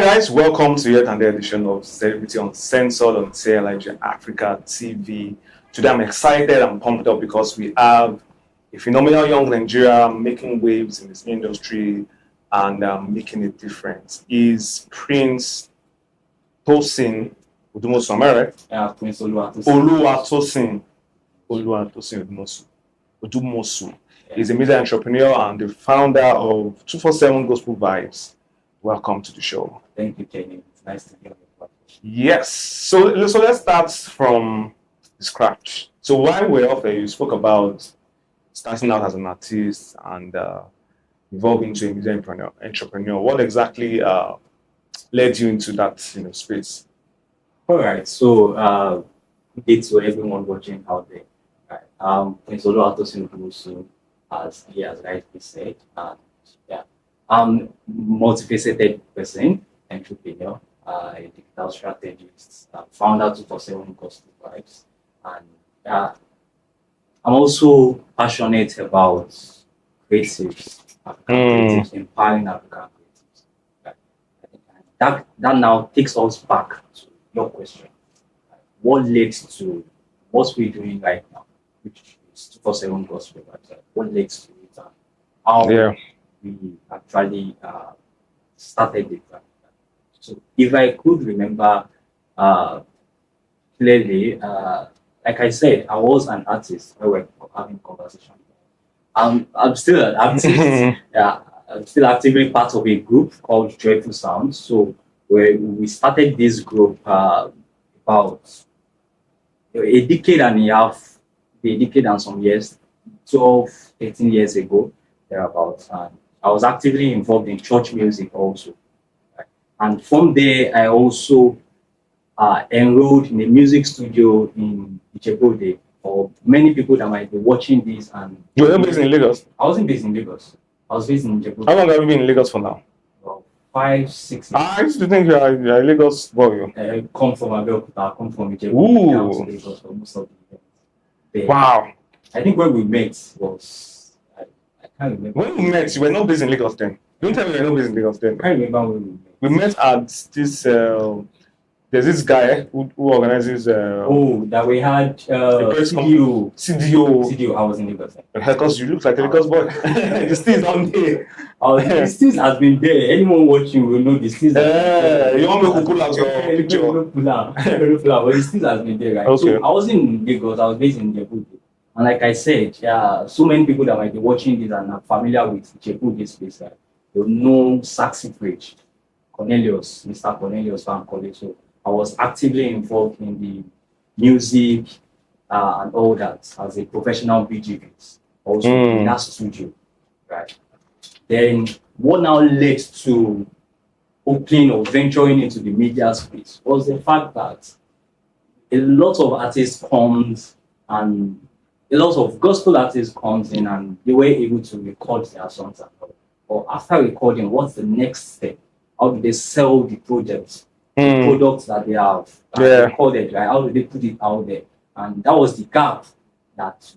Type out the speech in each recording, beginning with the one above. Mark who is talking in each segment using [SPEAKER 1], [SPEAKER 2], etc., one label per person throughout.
[SPEAKER 1] guys, welcome to yet another edition of Celebrity Uncensored on CLIG Africa TV. Today I'm excited and pumped up because we have a phenomenal young Nigerian making waves in this industry and making a difference. Is Prince Tosin Odumosu, am I right?
[SPEAKER 2] Yeah, Prince
[SPEAKER 1] Oluwatosin Odumosu. He's a media entrepreneur and the founder of 247 Gospel Vibes. Welcome to the show.
[SPEAKER 2] Thank you, Kenny. It's nice to be on the podcast.
[SPEAKER 1] Yes. So let's start from scratch. So while we're off there, you spoke about starting out as an artist and evolving into a media entrepreneur. What exactly led you into that space?
[SPEAKER 2] All right. So it's to everyone watching out there. Right. Prince Oluwatosin Odumosu, as he has rightly said, I'm multifaceted person, entrepreneur, a digital strategist, founder 247 Gospel Vibes, and I'm also passionate about creatives, creatives, empowering African creatives. Right. That now takes us back to your question. What leads to what we're doing right now, which is 247 Gospel Vibes? What leads to it? How we actually started it. So if I could remember clearly, like I said, I was an artist when we were having conversation. I'm still an artist. I'm still actively part of a group called Joyful Sound. So we started this group about a decade and some years, 12, 13 years ago, thereabouts. And I was actively involved in church music also. Right? And from there, I also enrolled in a music studio in Ijebu. For many people that might be watching this, and
[SPEAKER 1] you were based in Lagos?
[SPEAKER 2] I wasn't based in Lagos. I was based in Ijebu.
[SPEAKER 1] How long have you been in Lagos for now?
[SPEAKER 2] Well, 5, 6 years.
[SPEAKER 1] I used to think you're a Lagos boy.
[SPEAKER 2] I come from Abeokuta, I come from Ijebu.
[SPEAKER 1] Ooh.
[SPEAKER 2] To Lagos for most of the events.
[SPEAKER 1] Wow.
[SPEAKER 2] I think when we met was... I can't remember.
[SPEAKER 1] When we met, you were not based in Lagos then. Don't tell me you were not based in Lagos then.
[SPEAKER 2] I can't remember when we met.
[SPEAKER 1] We met at this. There's this guy who organizes.
[SPEAKER 2] That we had CDO. I was in Lagos.
[SPEAKER 1] Because you look like a Lagos boy. The stills down there.
[SPEAKER 2] The stills has been there. Anyone watching will know the stills.
[SPEAKER 1] You want me to pull out your picture?
[SPEAKER 2] Pull out. But the stills has been there, right?
[SPEAKER 1] Okay.
[SPEAKER 2] So I was in Lagos. I was based in Ijebu. And like I said, so many people that might be watching this and are familiar with Ijebu, this place, right? They know Saxy Bridge, Mr. Cornelius Van College. So I was actively involved in the music and all that as a professional BGV, also in that studio, right? Then what now led to opening or venturing into the media space was the fact that a lot of artists comes and a lot of gospel artists comes in and they were able to record their songs and all. Or after recording, what's the next step? How do they sell the projects? The products that they have recorded, right? How do they put it out there? And that was the gap that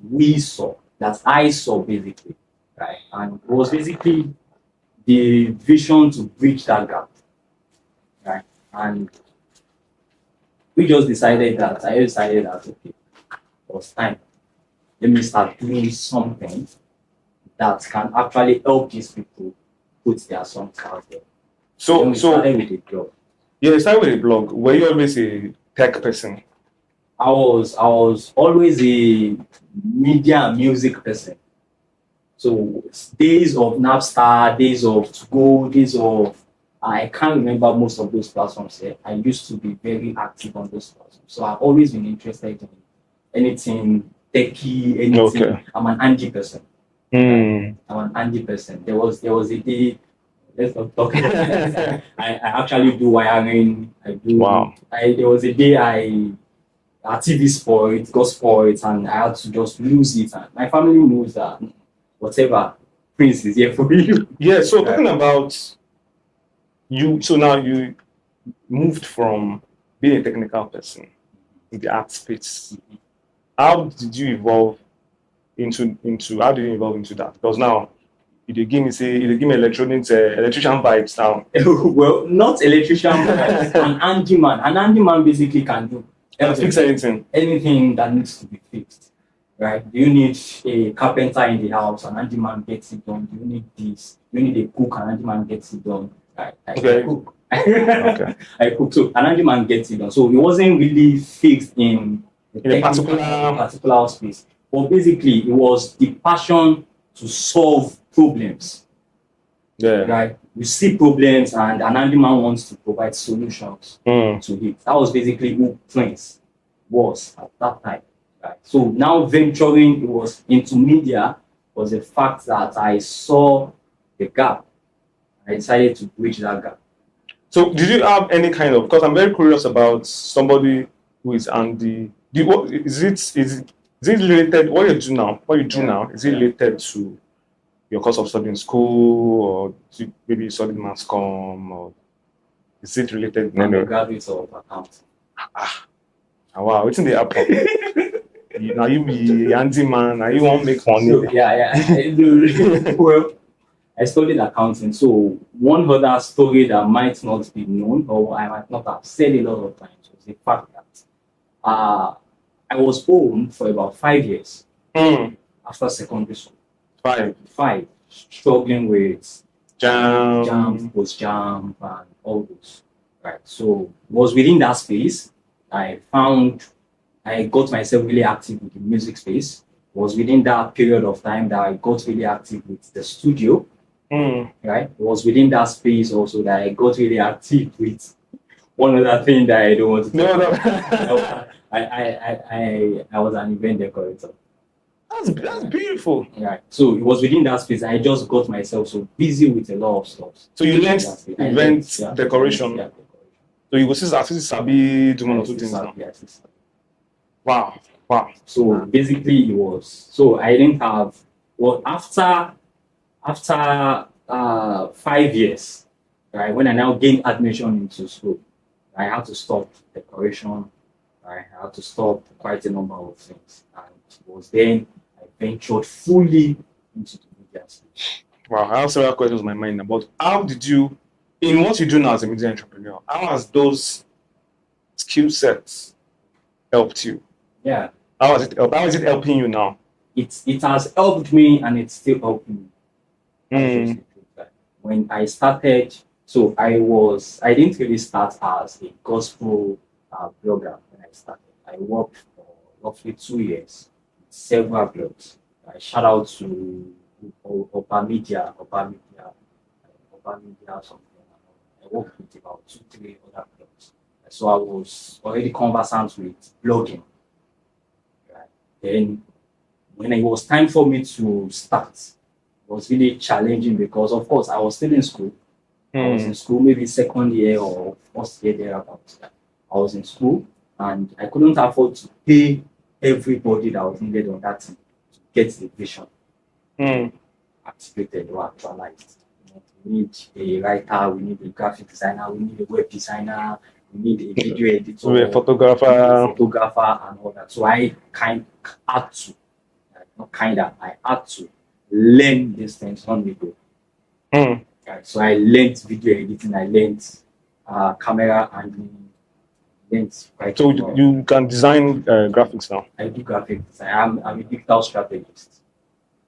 [SPEAKER 2] I saw basically, right? And it was basically the vision to bridge that gap, right? And I decided that okay, it was time. Let me start doing something that can actually help these people put their songs out there.
[SPEAKER 1] So
[SPEAKER 2] started with a blog.
[SPEAKER 1] Yeah, started with a blog. Were you always a tech person?
[SPEAKER 2] I was always a media and music person. So days of Napster, days of To Go, days of I can't remember most of those platforms here. I used to be very active on those platforms. So I've always been interested in anything techie, anything.
[SPEAKER 1] Okay.
[SPEAKER 2] I'm an Angie person. I'm an Angie person. There was a day. Let's not talk about it. I actually do wiring.
[SPEAKER 1] Wow.
[SPEAKER 2] There was a day our TV got spoiled, and I had to just lose it. And my family knows that whatever Prince is here for you.
[SPEAKER 1] Yeah. So talking about you, so now you moved from being a technical person in the art space. How did you evolve into that? Because now they give me say, they give me electrician vibes now.
[SPEAKER 2] Well, not electrician, but an handyman. An handyman basically can do
[SPEAKER 1] Fix
[SPEAKER 2] anything that needs to be fixed. Right? Do you need a carpenter in the house? An handyman gets it done. Do you need this? Do you need a cook? An handyman gets it done. Right?
[SPEAKER 1] Okay.
[SPEAKER 2] I cook. I cook. So an handyman gets it done. So it wasn't really fixed in
[SPEAKER 1] a particular
[SPEAKER 2] space. But basically, it was the passion to solve problems.
[SPEAKER 1] Yeah.
[SPEAKER 2] Right? You see problems, and an handyman wants to provide solutions to it. That was basically who Prince was at that time. Right? So now venturing it was into media was the fact that I saw the gap. I decided to bridge that gap.
[SPEAKER 1] So did you have any kind of, because I'm very curious about somebody who is Andy. Is it related, what you do now, is it related to your course of study in school, or maybe you studied mass comm, or is it related?
[SPEAKER 2] I'm a graduate of accounting.
[SPEAKER 1] Wow, it's in the apple. Now you be handyman, now you won't make money.
[SPEAKER 2] So, yeah. Well, I studied accounting, so one other story that might not be known, or I might not have said a lot of times, was the fact that I was home for about 5 years after secondary school. Five. Struggling with jam, post-jam, and all those. Right. So it was within that space I got myself really active with the music space. It was within that period of time that I got really active with the studio. Right. It was within that space also that I got really active with one other thing that I don't want to talk about. I was an event decorator.
[SPEAKER 1] That's beautiful.
[SPEAKER 2] Right. So it was within that space. I just got myself so busy with a lot of stuff.
[SPEAKER 1] So you learned event decoration.
[SPEAKER 2] Yeah.
[SPEAKER 1] So you will see Sabi do one or two things now. Wow.
[SPEAKER 2] So basically it was, so I didn't have, well, after 5 years, right, when I now gained admission into school, I had to stop decoration. I had to stop quite a number of things. And it was then I ventured fully into the media space.
[SPEAKER 1] Wow, I have several questions in my mind about how did you, in what you do now as a media entrepreneur, how has those skill sets helped you?
[SPEAKER 2] Yeah.
[SPEAKER 1] How is it helping you now?
[SPEAKER 2] It has helped me, and it's still helping me. When I started, so I didn't really start as a gospel blogger when I started. I worked for roughly 2 years with several blogs. I shout out to Opa Media, something. I worked with about 2-3 other blogs. So I was already conversant with blogging. Right. Then when it was time for me to start, it was really challenging because, of course, I was still in school. I was in school, maybe second year or first year thereabouts. I was in school, and I couldn't afford to pay everybody that was needed on that team to get the vision activated or actualized. We need a writer, we need a graphic designer, we need a web designer, we need a video editor,
[SPEAKER 1] a photographer,
[SPEAKER 2] and all that. So I had to learn these things on the go. Right. So I learned video editing, I learned camera handling,
[SPEAKER 1] So you can design graphics now?
[SPEAKER 2] I do graphic design. I'm a digital strategist.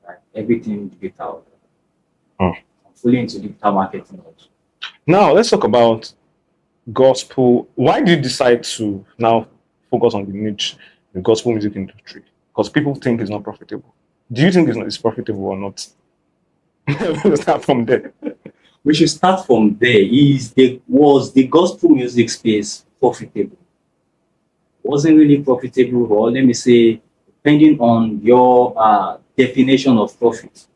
[SPEAKER 2] Right. Everything digital. I'm fully into digital marketing also.
[SPEAKER 1] Now let's talk about gospel. Why did you decide to now focus on the niche, the gospel music industry? Because people think it's not profitable. Do you think it's profitable or not? Let's start from there.
[SPEAKER 2] We should start from there. Was the gospel music space profitable? Wasn't really profitable, or let me say, depending on your definition of profit.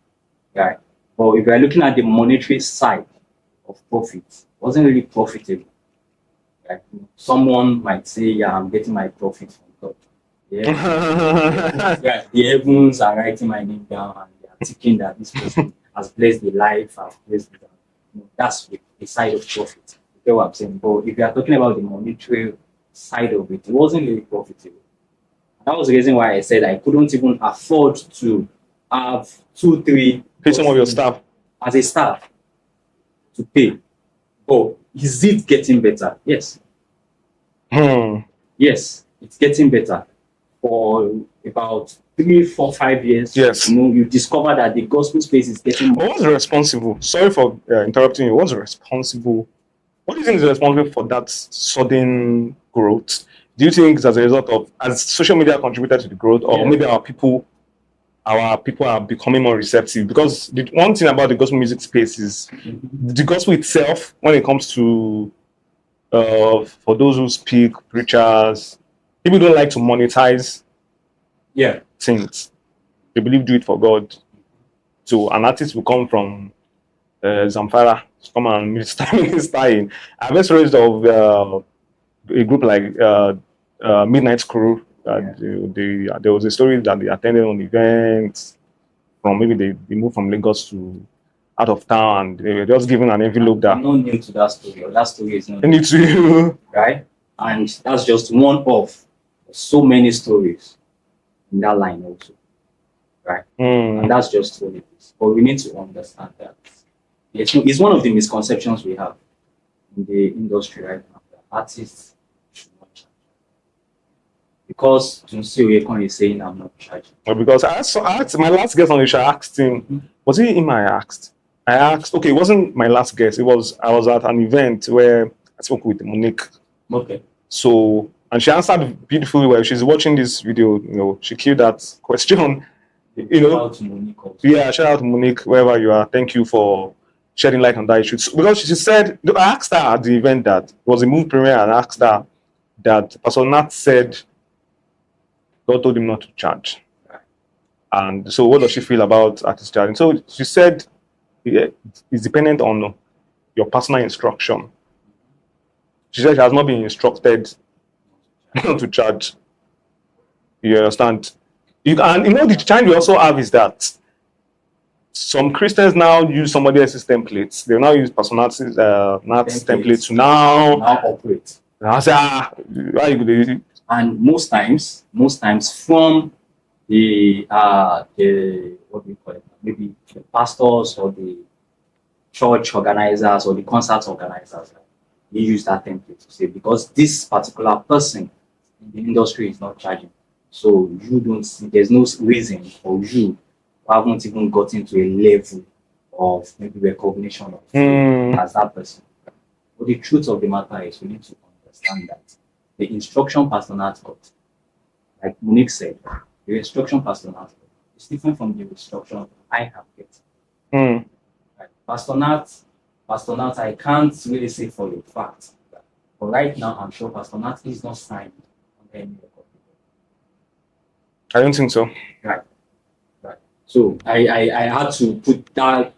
[SPEAKER 2] Right? But if you are looking at the monetary side of profit, wasn't really profitable. Right? Someone might say, yeah, I'm getting my profit from God. Yeah. The heavens are writing my name down, and they are thinking that this person has blessed the life, has blessed the that's the side of profit. You get what I'm saying? But if you are talking about the monetary side of it, it wasn't really profitable. And that was the reason why I said I couldn't even afford to have 2-3
[SPEAKER 1] pay some of your staff.
[SPEAKER 2] as a staff to pay. But is it getting better? Yes. Yes, it's getting better. For about 3, 4, 5 years,
[SPEAKER 1] Yes.
[SPEAKER 2] you discover that the gospel space is getting
[SPEAKER 1] But what's responsible? Sorry for interrupting you. What's responsible? What do you think is responsible for that sudden growth? Do you think it's as a result of as social media contributed to the growth, or maybe our people are becoming more receptive? Because the one thing about the gospel music space is the gospel itself, when it comes to for those who speak, preachers, people don't like to monetize things. They believe do it for God. So an artist will come from Zamfara to come and minister in. I've heard stories of a group like Midnight Crew. There was a story that they attended on events from maybe they moved from Lagos to out of town, and they were just given an envelope that.
[SPEAKER 2] I'm not new to that story. Or that story is not
[SPEAKER 1] new to you,
[SPEAKER 2] right? And that's just one of so many stories in that line also, right? And that's just what it is. But we need to understand that it's one of the misconceptions we have in the industry right now. That artists should not charge. Because Tunsi is saying I'm not charging.
[SPEAKER 1] Well, because I asked my last guest on the show, I asked him, was it him I asked, okay, it wasn't my last guest. I was at an event where I spoke with Monique.
[SPEAKER 2] Okay.
[SPEAKER 1] So, and she answered beautifully well. She's watching this video, she killed that question.
[SPEAKER 2] Shout out to Monique also.
[SPEAKER 1] Yeah, shout out to Monique, wherever you are. Thank you for shedding light on that issue. Because she said, I asked her at the event that it was a movie premiere, and I asked her that Pastor Nat said God told him not to charge. And so what does she feel about artist charging? So she said it's dependent on your personal instruction. She said she has not been instructed not to charge. You understand? The challenge we also have is that some Christians now use somebody else's templates. They now use Pastor Nat's templates to now
[SPEAKER 2] operate.
[SPEAKER 1] I say, why you do it?
[SPEAKER 2] And most times from the what do you call it? Maybe the pastors or the church organizers or the concert organizers, they use that template to say, because this particular person in the industry is not charging, so you don't see, there's no reason for you who haven't even gotten to a level of maybe recognition of as that person. But the truth of the matter is we need to understand that the instruction Pastor Nat got, like Monique said, the instruction Pastor Nat got is different from the instruction I have get. Right. Pastor Nat, I can't really say for a fact, but right now I'm sure Pastor Nat is not signed on any record.
[SPEAKER 1] I don't think so.
[SPEAKER 2] Right. So I had to put that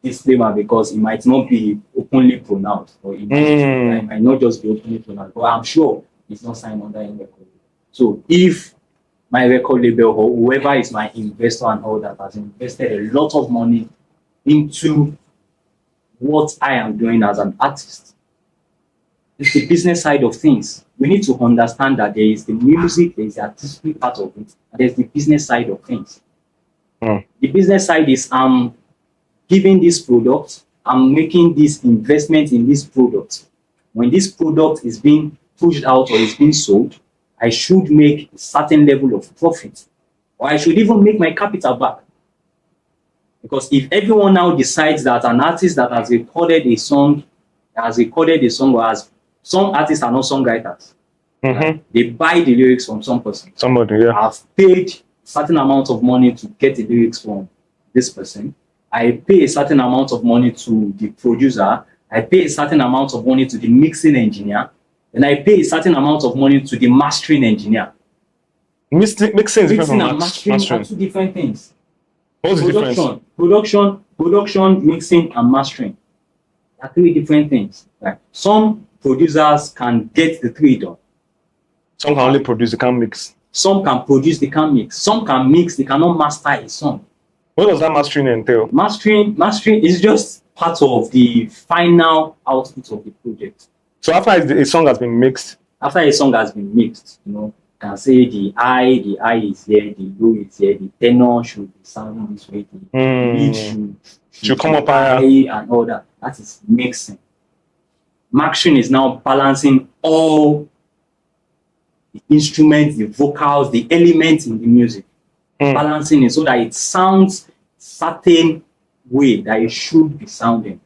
[SPEAKER 2] disclaimer because it might not be openly pronounced, or it might not just be openly pronounced, but I'm sure it's not signed under any record. So if my record label or whoever is my investor and all that has invested a lot of money into what I am doing as an artist, it's the business side of things. We need to understand that there is the music, there is the artistic part of it, and there's the business side of things. The business side is I'm giving this product, I'm making this investment in this product. When this product is being pushed out or is being sold, I should make a certain level of profit, or I should even make my capital back. Because if everyone now decides that an artist that has recorded a song, or as some artists are not songwriters, they buy the lyrics from some person.
[SPEAKER 1] Somebody, yeah.
[SPEAKER 2] I've paid certain amount of money to get the lyrics from this person. I pay a certain amount of money to the producer. I pay a certain amount of money to the mixing engineer. And I pay a certain amount of money to the mastering engineer.
[SPEAKER 1] Mixing is different
[SPEAKER 2] and mastering are two different things.
[SPEAKER 1] What's the difference?
[SPEAKER 2] Production, mixing, and mastering are three different things. Right? Some producers can get the three done.
[SPEAKER 1] Some can only produce, they can't mix.
[SPEAKER 2] Some can produce, they can't mix. Some can mix, they cannot master a song.
[SPEAKER 1] What does that mastering entail?
[SPEAKER 2] Mastering is just part of the final output of the project.
[SPEAKER 1] So after a song has been mixed,
[SPEAKER 2] can say the high is here, the low is here, the tenor should be sounding this way, the lead
[SPEAKER 1] Should come
[SPEAKER 2] be
[SPEAKER 1] up
[SPEAKER 2] high
[SPEAKER 1] higher.
[SPEAKER 2] and all that. That is mixing. Mastering is now balancing all the instruments, the vocals, the elements in the music. Balancing it so that it sounds certain way that it should be sounding.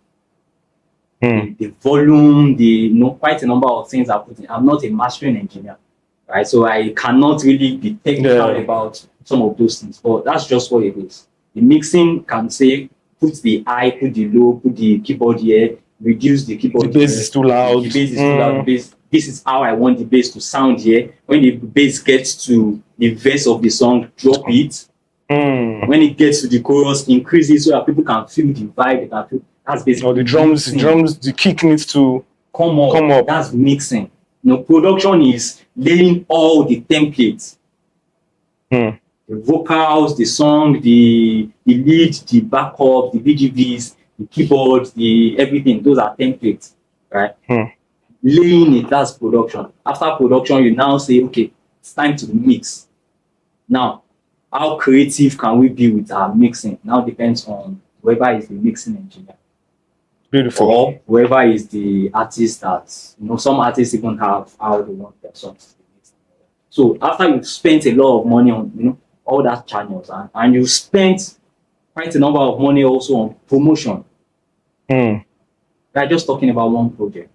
[SPEAKER 2] The volume, quite a number of things are put in. I'm not a mastering engineer, right? So I cannot really be technical about some of those things, but that's just what it is. The mixing can say, put the high, put the low, put the keyboard here, reduce the keyboard.
[SPEAKER 1] The bass is too loud.
[SPEAKER 2] The bass is too loud. The bass, this is how I want the bass to sound here. When the bass gets to the verse of the song, drop it. When it gets to the chorus, increase it so that people can feel the vibe. They can feel. That's basically.
[SPEAKER 1] Or the drums, the kick needs to
[SPEAKER 2] come up. That's mixing. Production is laying all the templates. The vocals, the song, the lead, the backup, the BGVs, the keyboard, the everything. Those are templates, right? Laying it, that's production. After production, you now say, okay, it's time to mix. Now, how creative can we be with our mixing? Now depends on whoever is the mixing engineer.
[SPEAKER 1] Beautiful.
[SPEAKER 2] Or whoever is the artist that, some artists even have how they want their songs to be mixed. So after you've spent a lot of money on, all that channels, and you spent quite a number of money also on promotion. We're just talking about one project.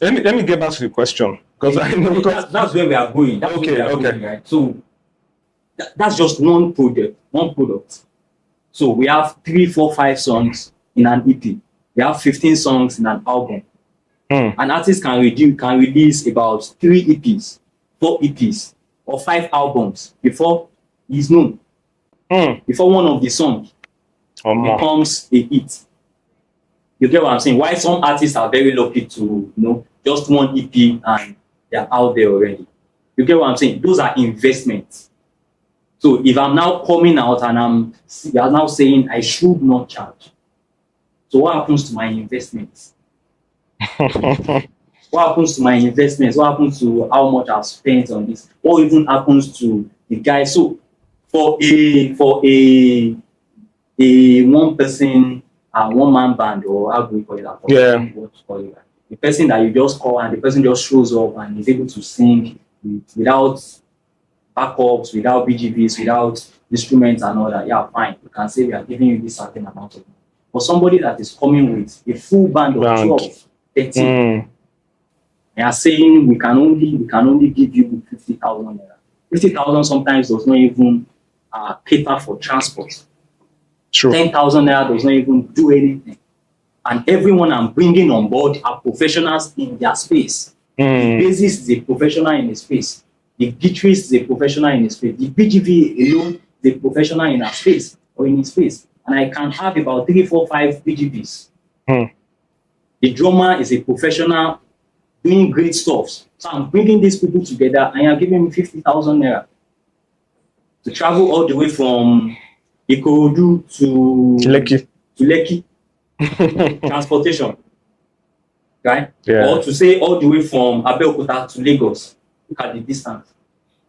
[SPEAKER 1] Let me get back to the question, because I know
[SPEAKER 2] that's where we are going. That's
[SPEAKER 1] okay,
[SPEAKER 2] where we are going, right? So that's just one project, one product. So we have 3, 4, 5 songs in an EP. We have 15 songs in an album. An artist can release about 3 EPs, 4 EPs, or 5 albums before he's known. Before one of the songs becomes a hit. You get what I'm saying? Why some artists are very lucky to, just one EP and they're out there already. You get what I'm saying? Those are investments. So if I'm now coming out and you are now saying I should not charge. So what happens to my investments? What happens to my investments? What happens to how much I've spent on this? What even happens to the guy? So for a one person, one man band, or how do we call it? What to call it? The person that you just call and the person just shows up and is able to sing without backups, without BGVs, without instruments and all that. Yeah, fine. You can say we are giving you this certain amount of money. For somebody that is coming with a full band of 12, 13, they are saying we can only give you 50,000 naira. 50,000 sometimes does not even cater for transport.
[SPEAKER 1] True.
[SPEAKER 2] 10,000 naira does not even do anything. And everyone I'm bringing on board are professionals in their space. The bassist is a professional in his space. The guitarist is a professional in his space. The BGV alone is a professional in her space or in his space. And I can have about 3, 4, 5 BGVs. The drummer is a professional doing great stuff. So I'm bringing these people together and you're giving me 50,000 naira to travel all the way from Ikorodu to Lekki. Transportation. Right?
[SPEAKER 1] Yeah.
[SPEAKER 2] Or to say all the way from Abeokuta to Lagos. Look at the distance.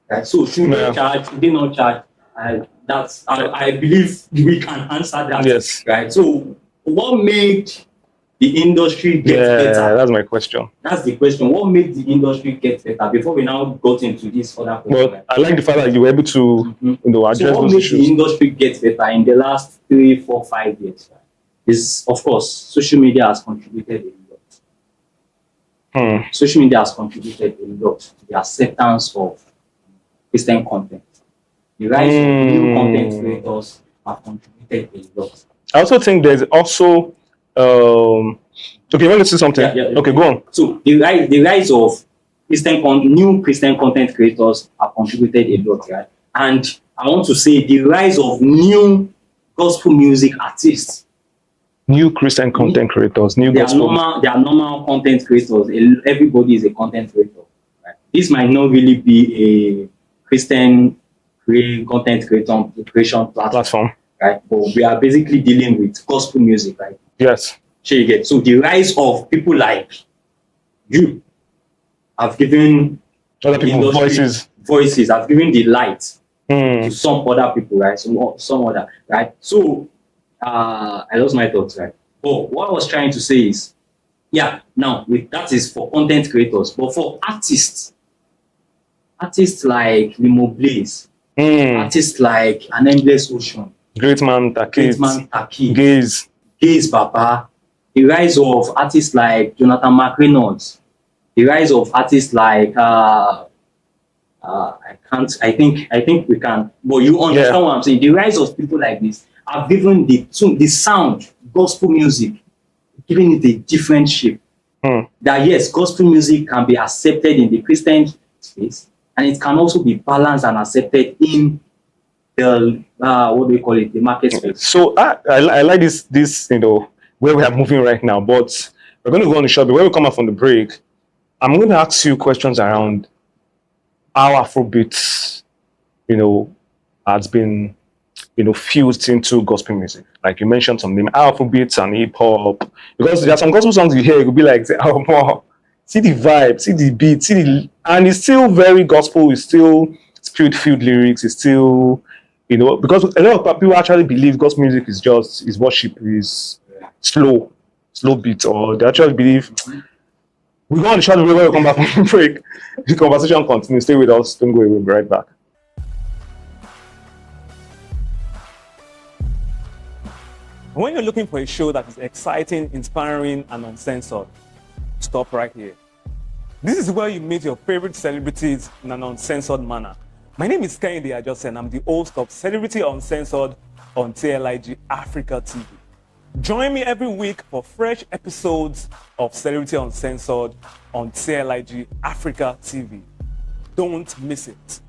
[SPEAKER 2] Right? So should they charge? Should they not charge? I believe we can answer that.
[SPEAKER 1] Yes.
[SPEAKER 2] Right. So what made the industry get better?
[SPEAKER 1] That's my question.
[SPEAKER 2] That's the question. What made the industry get better before we now got into this other question?
[SPEAKER 1] Well, I like the fact that you were able to address
[SPEAKER 2] so what
[SPEAKER 1] those
[SPEAKER 2] made
[SPEAKER 1] issues.
[SPEAKER 2] the industry get better in the last 3, 4, 5 years? Right? Is, of course, social media has contributed a lot. Social media has contributed a lot to the acceptance of Christian content. The rise of new content creators have contributed a lot.
[SPEAKER 1] I also think there's also okay, you want to say something? Okay, go on.
[SPEAKER 2] So the rise of new Christian content creators have contributed a lot, right? And I want to say the rise of new gospel music artists.
[SPEAKER 1] New Christian content creators, new gospel.
[SPEAKER 2] They are normal content creators. Everybody is a content creator. Right? This might not really be a Christian content creation platform. Right? But we are basically dealing with gospel music, right?
[SPEAKER 1] Yes.
[SPEAKER 2] So the rise of people like you have given
[SPEAKER 1] other people voices.
[SPEAKER 2] voices, I've given the light
[SPEAKER 1] Hmm.
[SPEAKER 2] to some other people, right? Some other, right? So I lost my thoughts, right? But what I was trying to say is, yeah, now that is for content creators, but for artists like Limo Blaze, artists like An Endless Ocean,
[SPEAKER 1] Great man,
[SPEAKER 2] Great
[SPEAKER 1] Takit,
[SPEAKER 2] Man Taki,
[SPEAKER 1] Gaze.
[SPEAKER 2] Gaze Baba, the rise of artists like Jonathan McReynolds, the rise of artists like I think we can, but you understand what I'm saying. The rise of people like this have given the sound, gospel music, giving it a different shape. That yes, gospel music can be accepted in the Christian space, and it can also be balanced and accepted in the what do we call it, the market space.
[SPEAKER 1] So I like this where we are moving right now, but we're going to go on the short. But when we come out from the break, I'm going to ask you questions around how Afrobeats, has been, fused into gospel music. Like you mentioned something, Afrobeats and hip hop. Because there are some gospel songs you hear, you'll be like, oh, wow, see the vibe, see the beat, and it's still very gospel. It's still spirit-filled lyrics. It's still, because a lot of people actually believe gospel music is worship, is slow beat, or they actually believe. We go on the short break. When we come back from the break, the conversation continues. Stay with us. Don't go away. We'll be right back. When you're looking for a show that is exciting, inspiring, and uncensored, stop right here. This is where you meet your favorite celebrities in an uncensored manner. My name is Kehinde Ajose, and I'm the host of Celebrity Uncensored on TLIG Africa TV. Join me every week for fresh episodes of Celebrity Uncensored on TLIG Africa TV. Don't miss it.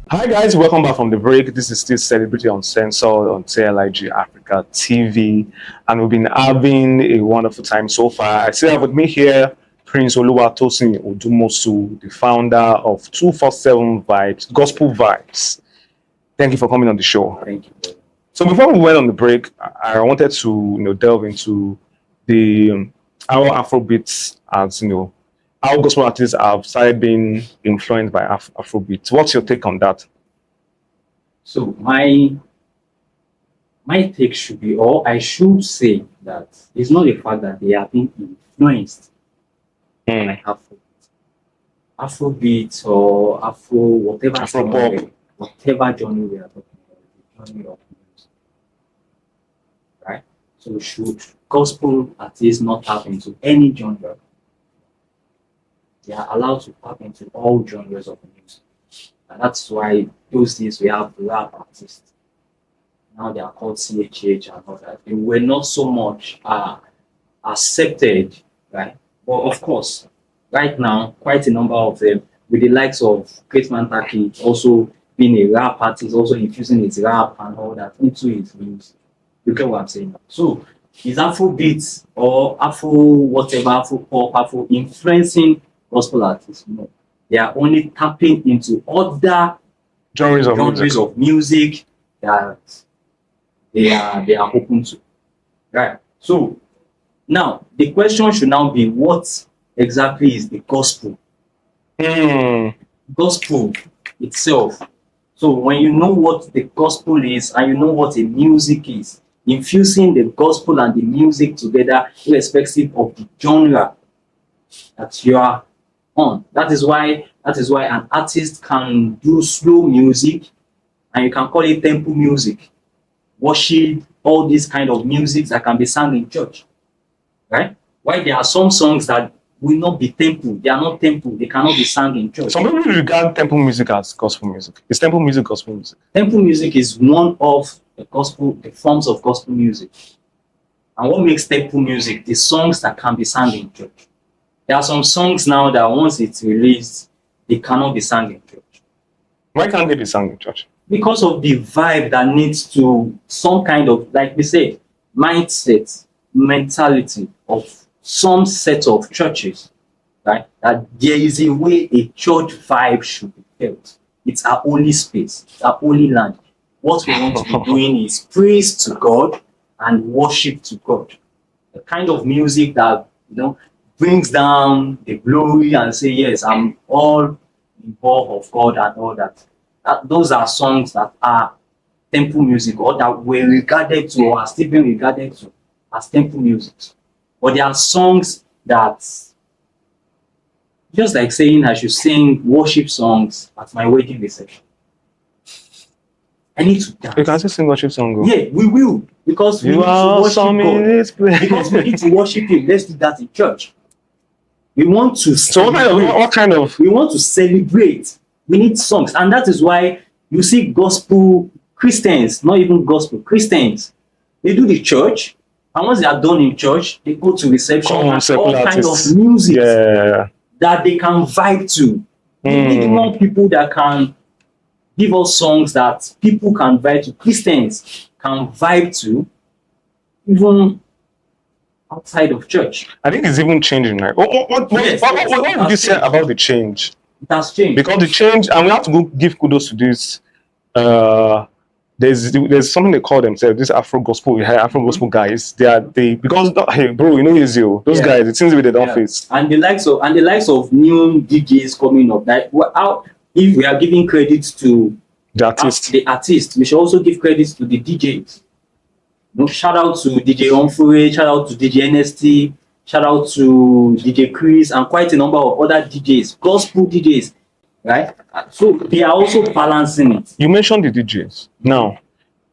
[SPEAKER 1] Hi guys, welcome back from the break. This is still Celebrity Uncensored on TLIG Africa TV, and we've been having a wonderful time so far. I still have with me here Prince Oluwatosin Odumosu, the founder of 247 Vibes, Gospel Vibes. Thank you for coming on the show.
[SPEAKER 2] Thank you.
[SPEAKER 1] So before we went on the break, I wanted to delve into the how Afrobeats as how gospel artists have started being influenced by Afrobeats. What's your take on that?
[SPEAKER 2] So my take should be, or I should say that it's not the fact that they are being influenced by Afrobeat or Afro whatever
[SPEAKER 1] Afropop,
[SPEAKER 2] whatever genre we are talking about, the genre of music, right? So should gospel artists not tap into any genre? They are allowed to tap into all genres of music. And that's why those days we have rap artists. Now they are called CHH and all that. They were not so much accepted, right? But of course, right now, quite a number of them, with the likes of Great Man Taki also being a rap artist, also infusing his rap and all that into his music. You get what I'm saying? So, is Afrobeats or Afro whatever, Afro pop, Afro influencing gospel artists? No. They are only tapping into other genres of music that they are open to. Right. So now the question should now be, what exactly is the gospel? Gospel itself. So when you know what the gospel is and you know what a music is, infusing the gospel and the music together, irrespective of the genre that you are on. That is why an artist can do slow music, and you can call it tempo music, worship, all these kind of music that can be sung in church, right? Why there are some songs that will not be tempo, they are not tempo, they cannot be sung in church.
[SPEAKER 1] Some people regard tempo music as gospel music. Is tempo music gospel music?
[SPEAKER 2] Tempo music is one of the forms of gospel music. And what makes tempo music? The songs that can be sung in church. There are some songs now that once it's released, they cannot be sung in church.
[SPEAKER 1] Why can't they be sung in church?
[SPEAKER 2] Because of the vibe that needs to, some kind of, like we say, mindset, mentality of some set of churches, right? That there is a way a church vibe should be felt. It's our only space, it's our only land. What we want to be doing is praise to God and worship to God. the kind of music that brings down the glory and say, yes, I'm all involved of God and all that. Those are songs that are temple music, or that were regarded to, or are still being regarded to as temple music. But there are songs that, just like saying I should sing worship songs at my wedding reception. I need to dance.
[SPEAKER 1] You can still sing worship song.
[SPEAKER 2] Yeah, we will, because we need to worship God. Because we need to worship Him. Let's do that in church. We want to.
[SPEAKER 1] So what kind of?
[SPEAKER 2] We want to celebrate. We need songs, and that is why you see gospel Christians, not even gospel Christians. They do the church, and once they are done in church, they go to reception and all kind of music that they can vibe to. We need more people that can give us songs that people can vibe to, Christians can vibe to, even outside of church.
[SPEAKER 1] I think it's even changing, right? What would you say about the change?
[SPEAKER 2] It has changed.
[SPEAKER 1] Because the change, and we have to go give kudos to this. There's something they call themselves, this Afro gospel guys. Because hey bro, you know easy. Those guys, it seems like they don't face.
[SPEAKER 2] And the likes of new DJs coming up. Like if we are giving credit to the artist, we should also give credit to the DJs. Shout out to DJ Onfure, shout out to DJ NST, shout out to DJ Chris, and quite a number of other DJs, gospel DJs, right? So they are also balancing it.
[SPEAKER 1] You mentioned the DJs. Now,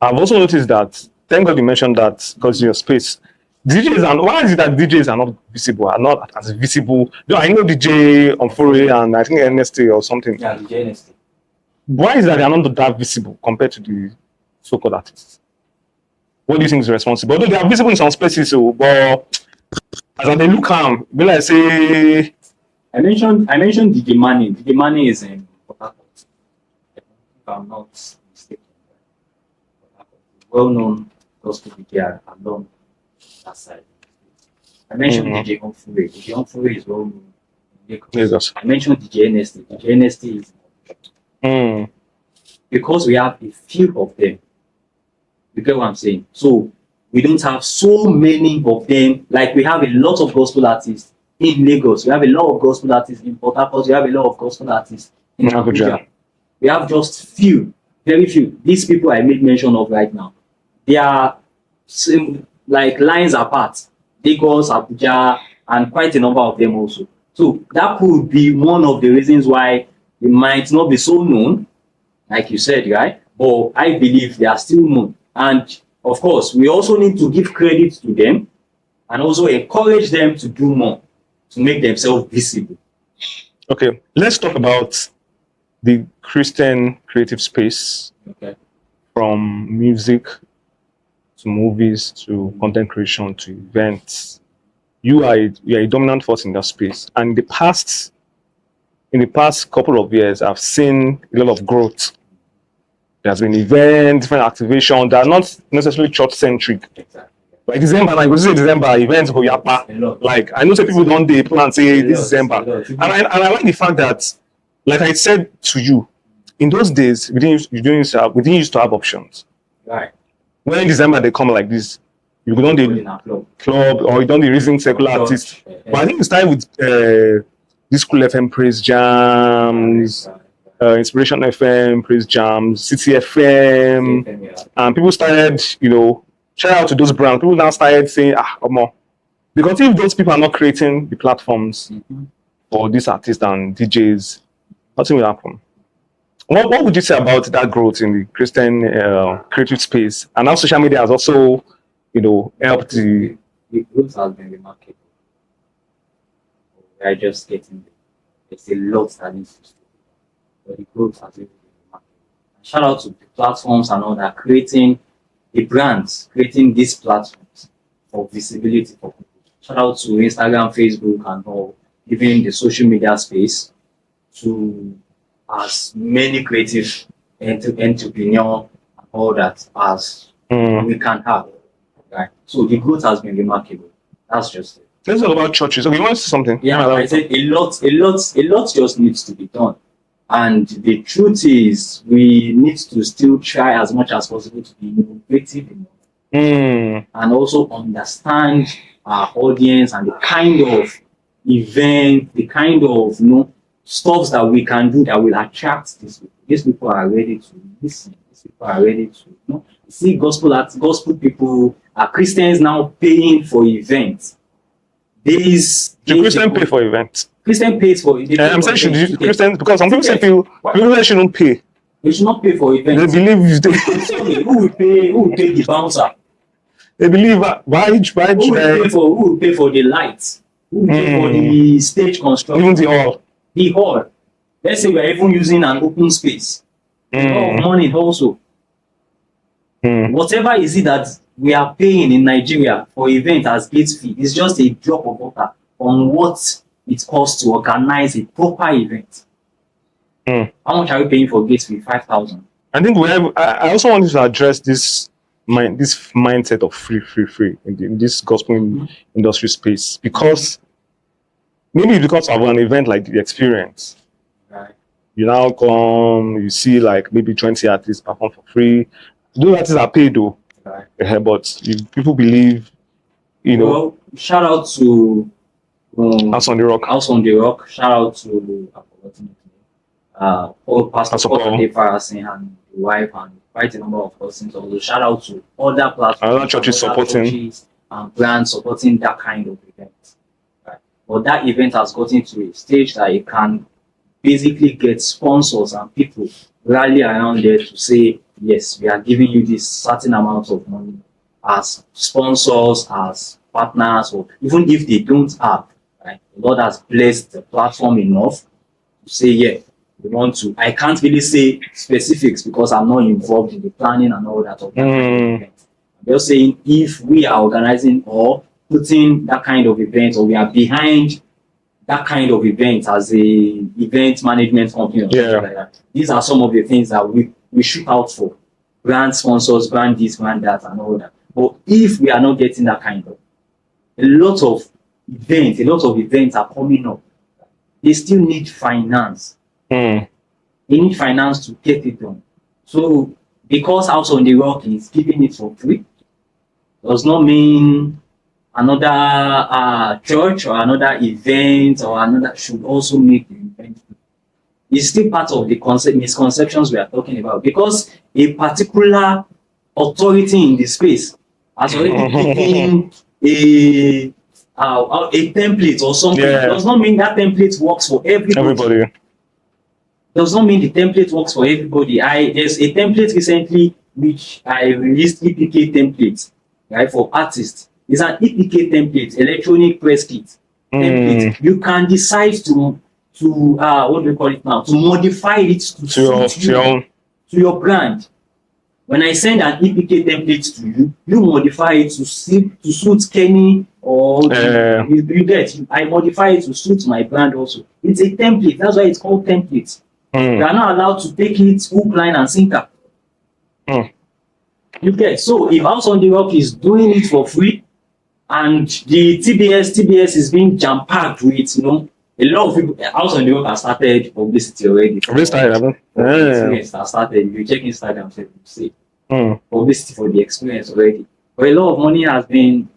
[SPEAKER 1] I've also noticed that, thank God you mentioned that, because your space, DJs, and why is it that DJs are not visible, are not as visible? I know DJ Onfure and I think NST or something.
[SPEAKER 2] Yeah, DJ NST.
[SPEAKER 1] Why is that they are not that visible compared to the so-called artists? What do you think is responsible? Although they are visible in some places, but as they look calm, will I say?
[SPEAKER 2] I mentioned DJ Money. DJ Money is in Port Harcourt, if I'm not mistaken. Well-known gospel DJ along that side. I mentioned DJ Onfure. DJ Onfure is well-known in Lagos. I mentioned DJ NST. DJ NST is because we have a few of them. You get what I'm saying? So we don't have so many of them. Like we have a lot of gospel artists in Lagos. We have a lot of gospel artists in Port Harcourt. We have a lot of gospel artists in Abuja. We have just few, very few. These people I made mention of right now, they are like lines apart. Lagos, Abuja, and quite a number of them also. So that could be one of the reasons why they might not be so known, like you said, right? But I believe they are still known. And of course, we also need to give credit to them and also encourage them to do more to make themselves visible.
[SPEAKER 1] Okay, let's talk about the Christian creative space.
[SPEAKER 2] Okay.
[SPEAKER 1] From music to movies to content creation to events. You are a dominant force in that space. And in the past couple of years, I've seen a lot of growth. There's been events, different activations that are not necessarily church-centric.
[SPEAKER 2] Exactly.
[SPEAKER 1] Like December, like we say December, events go yapa. Like I know some people don't they plan say this December. And I like the fact that, like I said to you, in those days we didn't used to have options.
[SPEAKER 2] Right.
[SPEAKER 1] When in December they come like this, you go down the club or you don't the raising secular artists. But I think we started with this Cool FM praise jams. Inspiration FM, Praise Jams, City FM, and people started, shout out to those brands. People now started saying, more. Because if those people are not creating the platforms for these artists and DJs, nothing will happen. What would you say about that growth in the Christian creative space? And now social media has also, helped the
[SPEAKER 2] growth has been remarkable. We are just getting there. It's a lot that needs to stay. But the growth has been remarkable. Shout out to the platforms and all that, creating the brands, creating these platforms for visibility for people. Shout out to Instagram, Facebook, and all, giving the social media space to as many creative entrepreneurs and all that as we can have. Right. So the growth has been remarkable. That's just it.
[SPEAKER 1] Let's talk about churches. Okay, you want to say something?
[SPEAKER 2] Yeah, I said a lot just needs to be done. And the truth is, we need to still try as much as possible to be innovative and also understand our audience and the kind of event, the kind of stuff that we can do that will attract these people. These people are ready to listen. These people are ready to see gospel people are Christians now paying for events.
[SPEAKER 1] The Christian pay for events.
[SPEAKER 2] Christian pays for it.
[SPEAKER 1] I'm saying should Christians, because some people say people shouldn't pay.
[SPEAKER 2] They should not pay for events.
[SPEAKER 1] They believe
[SPEAKER 2] Who will pay the bouncer?
[SPEAKER 1] They believe why
[SPEAKER 2] Who will pay for the lights? Who will pay for the stage construction?
[SPEAKER 1] Even the hall.
[SPEAKER 2] The hall. Let's say we are even using an open space. A lot of money also. Whatever is it that we are paying in Nigeria for event as gate fee is just a drop of water on what it costs to organize a proper event. How much are we paying for gate fee? 5,000.
[SPEAKER 1] I think I also wanted to address this mindset of free in this gospel industry space, because maybe because of an event like the experience.
[SPEAKER 2] Right.
[SPEAKER 1] You now come, you see like maybe 20 artists perform for free. Those artists are paid though. Right. But people believe,
[SPEAKER 2] Well, shout out to
[SPEAKER 1] House on the Rock.
[SPEAKER 2] House on the Rock. Shout out to Pastor Paul and the wife and quite a number of persons. Also, shout out to other platforms,
[SPEAKER 1] other churches supporting
[SPEAKER 2] and brands supporting that kind of event. Right. But that event has gotten to a stage that it can basically get sponsors and people rally around there to say, yes, we are giving you this certain amount of money as sponsors, as partners, or even if they don't have, right? The Lord has blessed the platform enough to say, yeah, we want to. I can't really say specifics because I'm not involved in the planning and all that of that kind of event. I'm just saying if we are organizing or putting that kind of event, or we are behind that kind of event as a event management company or something like that, these are some of the things that we shoot out for. Brand sponsors, brand this, brand that, and all that. But if we are not getting that kind of, a lot of events are coming up. They still need finance. They need finance to get it done. So because House on the Rock is giving it for free, does not mean another church or another event or another should also make the event. It's still part of the misconceptions we are talking about, because a particular authority in the space has already given a template or something. Does not mean that template works for everybody. Does not mean the template works for everybody. There's a template recently which I released, EPK template, right, for artists. It's an EPK template, electronic press kit template. You can decide to what do we call it now? To modify it to your brand. When I send an EPK template to you, you modify it to suit Kenny or you get. I modify it to suit my brand also. It's a template. That's why it's called template. You are not allowed to take it hook, line, and sinker. You get. So if House on the Rock is doing it for free, and the TBS is being jam-packed with, a lot of people. House on the Rock has started publicity already. Started. If you check Instagram, you see publicity for the experience already. But a lot of money has been.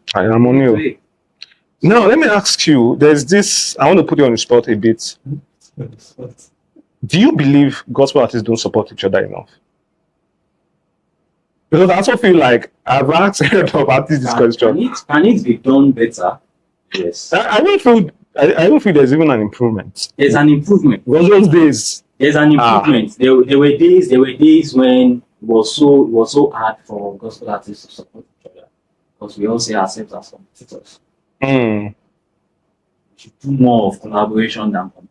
[SPEAKER 1] Now, let me ask you. There's this. I want to put you on the spot a bit. Do you believe gospel artists don't support each other enough? Because I also feel like I've asked a lot of artists this question.
[SPEAKER 2] Can it be done better? Yes.
[SPEAKER 1] I don't feel there's even an improvement.
[SPEAKER 2] There's an improvement.
[SPEAKER 1] Because those days.
[SPEAKER 2] There's an improvement. There were days when it was so hard for gospel artists to support each other. Because we all see ourselves as competitors. We should do more of collaboration than competing.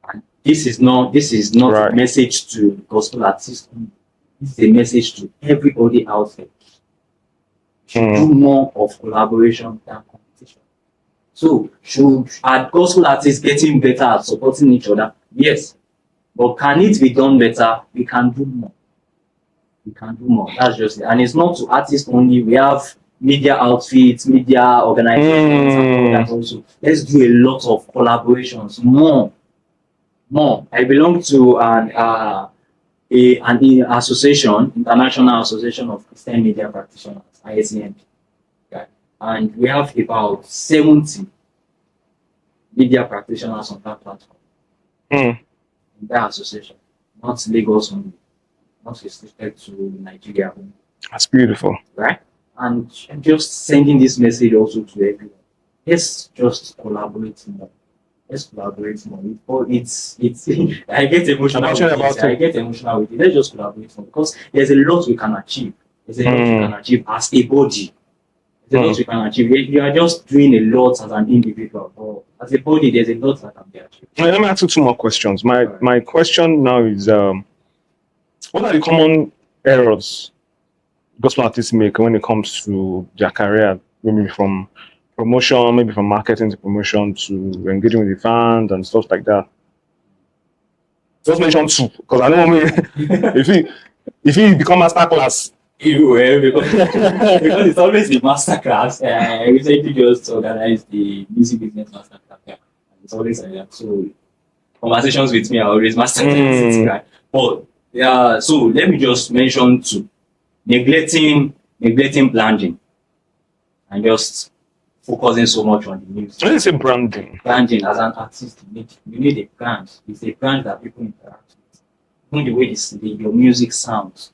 [SPEAKER 2] And this is not right. A message to gospel artists. This is a message to everybody out there. We should do more of collaboration than competition. So, are gospel artists getting better at supporting each other? Yes. But can it be done better? We can do more. We can do more. That's just it. And it's not to artists only. We have media outfits, media organizations, and all that also. Let's do a lot of collaborations. More. I belong to an association, International Association of Christian Media Practitioners, ISEM. Okay. and we have about 70 media practitioners on that platform.
[SPEAKER 1] Mm.
[SPEAKER 2] In that association, not Lagos only, not restricted to Nigeria only,
[SPEAKER 1] That's beautiful.
[SPEAKER 2] right? And just sending this message also to everyone. Let's just collaborate more. Let's collaborate more. It's I get emotional with it. I get emotional with it. Let's just collaborate more because there's a lot we can achieve. There's a lot we can achieve as a body. There's a lot we can achieve. You are just doing a lot as an individual, but as a body, there's a lot that can be achieved.
[SPEAKER 1] Let me ask you two more questions. My question now is what are the common errors gospel artists make when it comes to their career, maybe from promotion, maybe from marketing to promotion to engaging with the fans and stuff like that? Just mention two, because I know if he become master class.
[SPEAKER 2] You will, because it's always the master class. Recently just organized the music business master class. Yeah. It's always like that. So conversations with me are always master classes, right? But yeah, so let me just mention two. Neglecting branding and just focusing so much on the music.
[SPEAKER 1] When you say branding?
[SPEAKER 2] Branding as an artist, you need a brand. It's a brand that people interact with. Even the way your music sounds,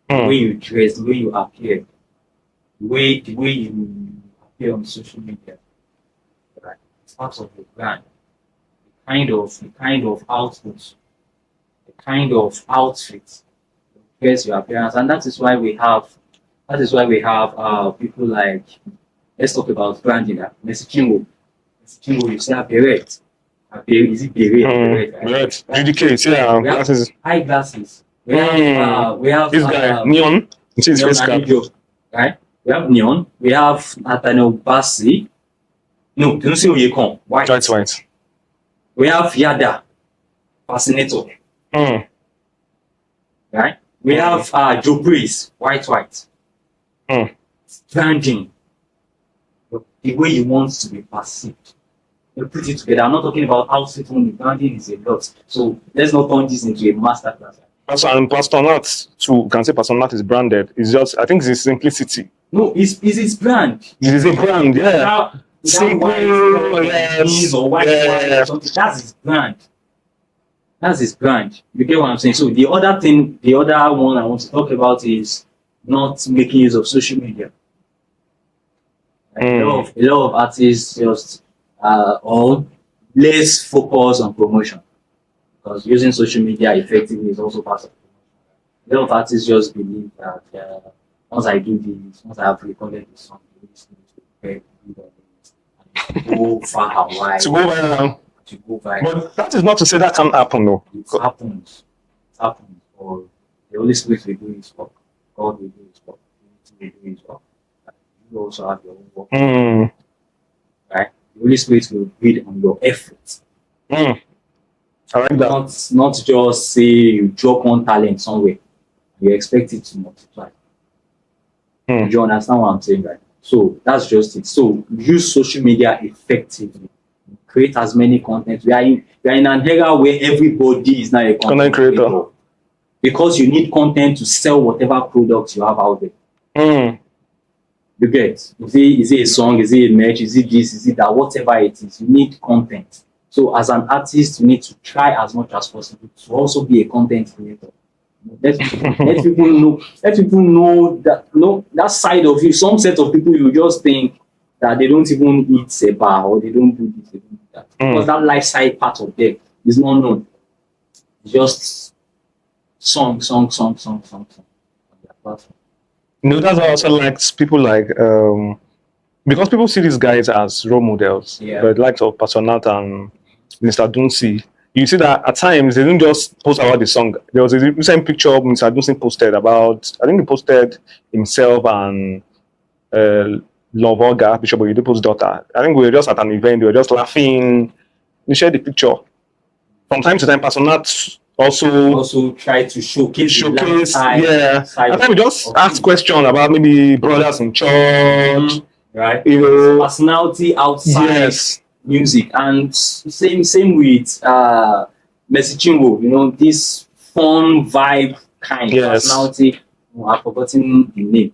[SPEAKER 2] the way you dress, the way you appear, the way you appear on social media. Right? It's part of the brand. The kind of output, the kind of outfit, your appearance, and that is why we have people like, let's talk about branding. Messi Chingo, you say a beret. Is it beret?
[SPEAKER 1] Beret. Educate, yeah.
[SPEAKER 2] We have eyeglasses. We have
[SPEAKER 1] this guy Neon. It's his face cap.
[SPEAKER 2] Right? We have Neon. We have Nathaniel Bassi. No, don't say Oyekon. White.
[SPEAKER 1] That's white.
[SPEAKER 2] We have Yada, Fascinator. Right? We have Joe Breeze, white. Branding. The way you want to be perceived. You put it together. I'm not talking about outfit only. Branding is a lot. So let's not turn this into a masterclass.
[SPEAKER 1] And Pastor Nat, too, can say Pastor Nat is branded. It's just, I think it's simplicity.
[SPEAKER 2] No, it's his brand.
[SPEAKER 1] It is a brand, yeah.
[SPEAKER 2] Simple, yes. Or white, that's his brand. That's his brand. You get what I'm saying? So the other one I want to talk about is not making use of social media. A lot of artists just or less focus on promotion, because using social media effectively is also part of promotion. A lot of artists just believe that once I do this, once I have recorded this song, this needs to go far and wide.
[SPEAKER 1] To go viral.
[SPEAKER 2] To go viral.
[SPEAKER 1] But that is not to say that can't happen, though.
[SPEAKER 2] It happens. Or the Holy Spirit will do his work. God will do his work. Will do his work. You also have your own work. Right? The Holy Spirit will build on your efforts.
[SPEAKER 1] I like that.
[SPEAKER 2] Not just say you drop one talent somewhere, you expect it to multiply. Do you understand what I'm saying, right? So that's just it. So use social media effectively. Create as many content. We are in an era where everybody is now a content creator. Because you need content to sell whatever products you have out there. You get? Is it a song? Is it a merch? Is it this? Is it that? Whatever it is, you need content. So as an artist, you need to try as much as possible to also be a content creator. Let people know that side of you. Some set of people, you just think that they don't even eat a bar, or they don't do this, they don't do that. Because that lifestyle part of them is not known. It's just song.
[SPEAKER 1] No, that's why I also like people like because people see these guys as role models.
[SPEAKER 2] Yeah.
[SPEAKER 1] But like of Pastor Nat and Mr. Dunsi, you see that at times they don't just post about the song. There was a recent picture Mr. Dunsi posted about, I think he posted himself and Lovoga, Bishop Oyedepo's daughter. I think we were just at an event, we were just laughing. We shared the picture. From time to time, Pastor Nat also try to showcase yeah. I think we just ask questions about maybe brothers in church,
[SPEAKER 2] right?
[SPEAKER 1] You know,
[SPEAKER 2] personality outside music, and same with Messi Chingo. You know, this fun vibe kind personality. I've forgotten the name.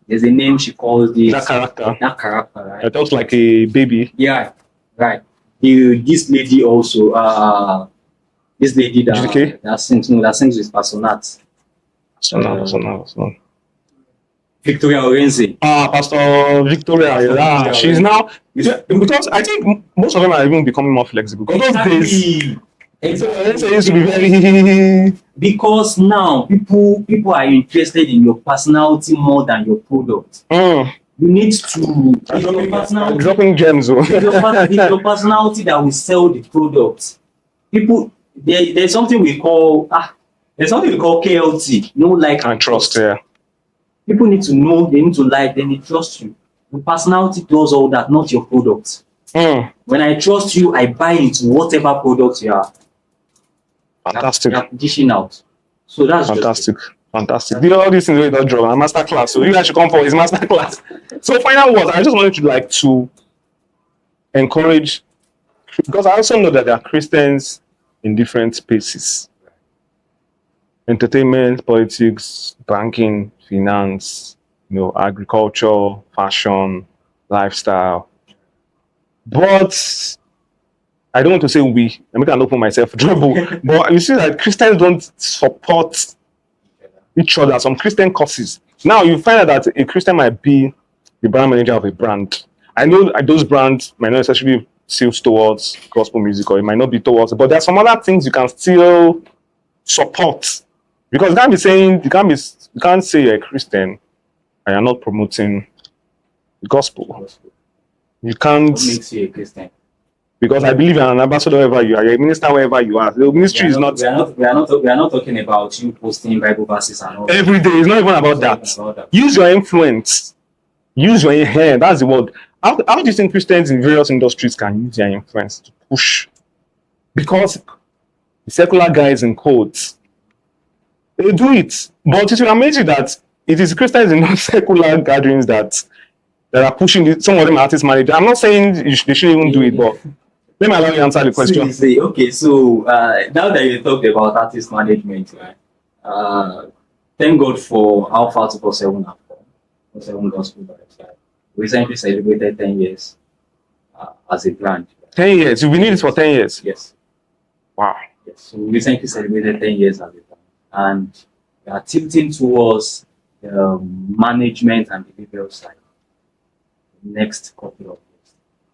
[SPEAKER 2] There's a name she calls this.
[SPEAKER 1] That character.
[SPEAKER 2] That character, right?
[SPEAKER 1] It looks like a baby.
[SPEAKER 2] Yeah, right. This lady also, this lady
[SPEAKER 1] GK?
[SPEAKER 2] that sings with Pasonat.
[SPEAKER 1] So
[SPEAKER 2] Victoria Orenze.
[SPEAKER 1] Pastor Victoria,
[SPEAKER 2] Pastor
[SPEAKER 1] yeah.
[SPEAKER 2] Victoria
[SPEAKER 1] She's now, because I think most of them are even becoming more flexible. Because those days, it used to be very.
[SPEAKER 2] Because now people are interested in your personality more than your product. You need to
[SPEAKER 1] Dropping gems.
[SPEAKER 2] it's your personality that will sell the product. People, there's something we call KLT, no like
[SPEAKER 1] And trust, yeah.
[SPEAKER 2] People need to know, they need to like, they need to trust you. Your personality does all that, not your product. When I trust you, I buy into whatever product you are.
[SPEAKER 1] Fantastic.
[SPEAKER 2] You're dishing out. So that's
[SPEAKER 1] Fantastic. Fantastic. All these things really don't draw a master class. So you guys should come for his master class. So final words, I just wanted to encourage, because I also know that there are Christians in different spaces. Entertainment, politics, banking, finance, agriculture, fashion, lifestyle. But I don't want to say we. I'm going to open myself for trouble. But you see that Christians don't support each other. Some Christian courses. Now you find out that a Christian might be the brand manager of a brand. I know those brands might not necessarily sell towards gospel music, or it might not be towards, but there are some other things you can still support. Because you can't say you're a Christian and you're not promoting the gospel. You can't.
[SPEAKER 2] What makes you a Christian?
[SPEAKER 1] Because I believe you're an ambassador wherever you are, you're a minister wherever you are. The ministry is not.
[SPEAKER 2] We are not talking about you posting Bible verses and all.
[SPEAKER 1] Every day. It's not even about that. Use your influence. Use your hand. That's the word. How do you think Christians in various industries can use their influence to push? Because the secular guys in quotes, they do it. But it will amaze you that it is Christians in non-secular gatherings that are pushing it. Some of them are artist managers. I'm not saying they shouldn't even do it, but let me allow you to answer the question.
[SPEAKER 2] Okay, so now that you talked about artist management, right? Thank God for how far 247 have come. 247 Gospel Vibes. Right? We recently celebrated 10 years as a brand.
[SPEAKER 1] 10 years? You've been in this for 10 years?
[SPEAKER 2] Yes.
[SPEAKER 1] Wow.
[SPEAKER 2] Yes. So we recently celebrated 10 years as a brand. And we are tilting towards management and behavioral side. Next couple of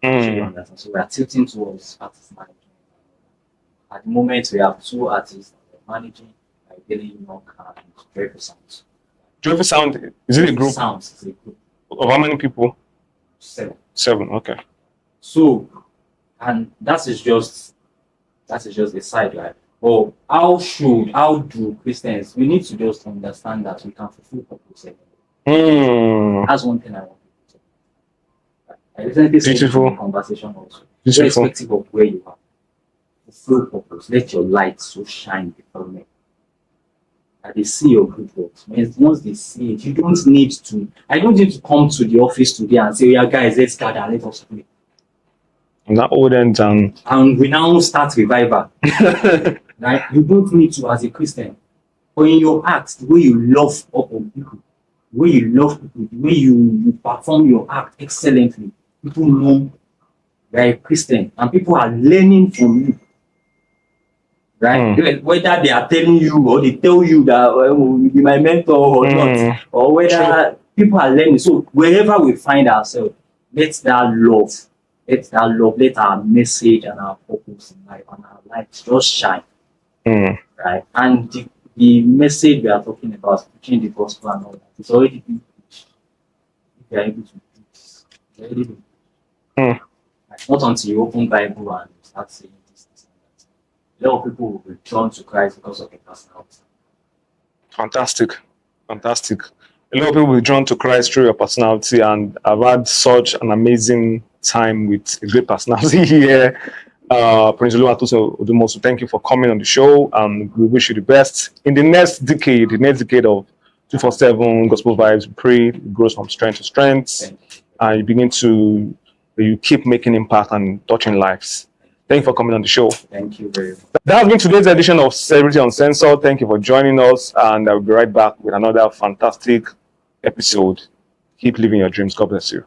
[SPEAKER 2] years. So we are tilting towards artist management. At the moment, we have 2 artists that are managing, like Daily Knock and Joyful Sounds.
[SPEAKER 1] Joyful Sound, is it a group?
[SPEAKER 2] Sounds is a group.
[SPEAKER 1] Of how many people?
[SPEAKER 2] 7.
[SPEAKER 1] 7, okay.
[SPEAKER 2] So, and that is just a side, right? But how do Christians, we need to just understand that we can fulfill purpose. That's one thing I want to say. I recently said in the conversation also. Irrespective of where you are, fulfill purpose. Let your light so shine before men. That they see your good works. Once they see it, I don't need to come to the office today and say, yeah, guys, let's gather and let us pray.
[SPEAKER 1] That old end
[SPEAKER 2] and we now start revival. Right? You don't need to as a Christian. But in your acts, the way you love upon people, the way you love people, the way you perform your act excellently, people know you're a Christian and people are learning from you. Right? Whether they are telling you or they tell you that you'll be my mentor or not, or whether people are learning. So wherever we find ourselves, let our message and our purpose in life and our lives just shine. Right? And the message we are talking about, preaching the gospel and all that, it's already been preached. If you are able to do this, it's already been preached. Like, not until you open Bible and start saying this and that. A lot of people will be drawn to Christ because of the personality.
[SPEAKER 1] Fantastic. A lot of people will be drawn to Christ through your personality, and I've had such an amazing time with a great personality here. Prince Oluwatosin, so thank you for coming on the show, and we wish you the best in the next decade of 247 Gospel Vibes. We pray it grows from strength to strength, and you keep making impact and touching lives. Thank you for coming on the show.
[SPEAKER 2] Thank you very much.
[SPEAKER 1] That has been today's edition of Celebrity Uncensored. Thank you for joining us, and I'll be right back with another fantastic episode. Keep living your dreams. God bless you.